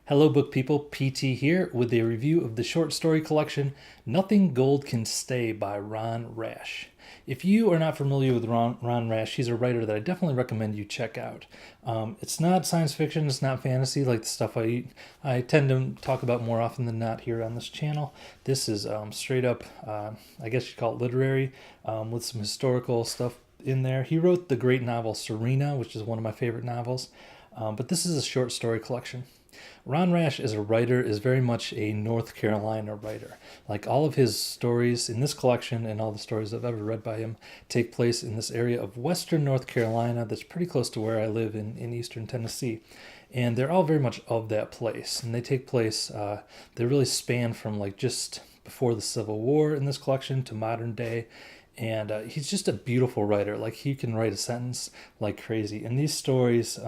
Hello book people, PT here with a review of the short story collection Nothing Gold Can Stay by Ron Rash. If you are not familiar with Ron Rash, he's a writer that I definitely recommend you check out. It's not science fiction, it's not fantasy like the stuff I tend to talk about more often than not here on this channel. This is straight up, I guess you'd call it literary, with some historical stuff in there. He wrote the great novel Serena, which is one of my favorite novels, but this is a short story collection. Ron Rash as a writer is very much a North Carolina writer. Like all of his stories in this collection and all the stories I've ever read by him take place in this area of western North Carolina that's pretty close to where I live in eastern Tennessee. And they're all very much of that place. And they take place, they really span from like just before the Civil War in this collection to modern day. And he's just a beautiful writer. Like he can write a sentence like crazy. And these stories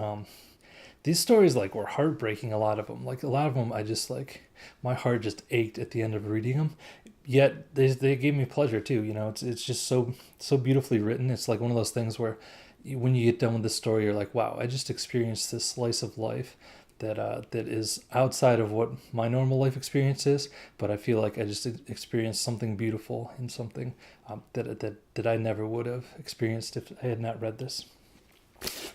like were heartbreaking, a lot of them. Like a lot of them I just like, my heart just ached at the end of reading them. Yet they gave me pleasure too, you know. It's just so beautifully written. It's like one of those things where when you get done with this story, you're like, wow, I just experienced this slice of life that is outside of what my normal life experience is, but I feel like I just experienced something beautiful and something that I never would have experienced if I had not read this.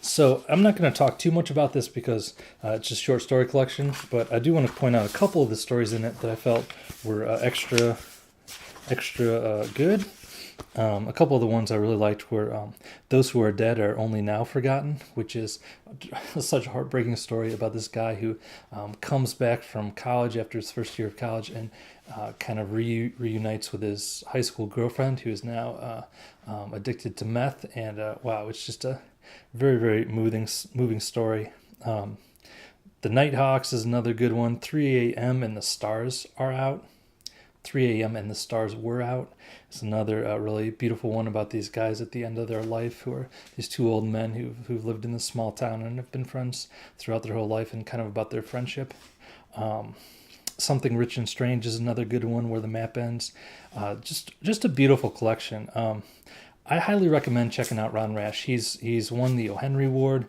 So I'm not going to talk too much about this because it's just a short story collection, but I do want to point out a couple of the stories in it that I felt were extra good. A couple of the ones I really liked were Those Who Are Dead Are Only Now Forgotten, which is such a heartbreaking story about this guy who comes back from college after his first year of college and kind of reunites with his high school girlfriend who is now addicted to meth. And wow, it's just a very moving story. The Nighthawks is another good one. 3 a.m. and the Stars Are Out. 3 a.m. and the Stars Were Out. It's another really beautiful one about these guys at the end of their life who are these two old men who've lived in this small town and have been friends throughout their whole life, and kind of about their friendship. Something Rich and Strange is another good one where the map ends. Just a beautiful collection. I highly recommend checking out Ron Rash. He's won the O. Henry Award.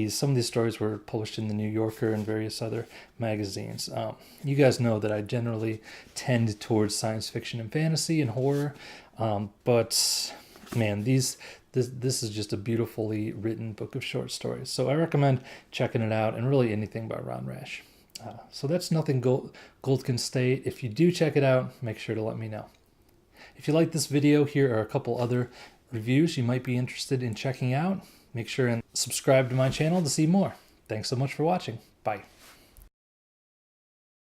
Some of these stories were published in the New Yorker and various other magazines. You guys know that I generally tend towards science fiction and fantasy and horror, but man, this is just a beautifully written book of short stories. So I recommend checking it out, and really anything by Ron Rash. So that's Nothing Gold Can Stay. If you do check it out, make sure to let me know. If you like this video, here are a couple other reviews you might be interested in checking out. Make sure and subscribe to my channel to see more. Thanks so much for watching. Bye.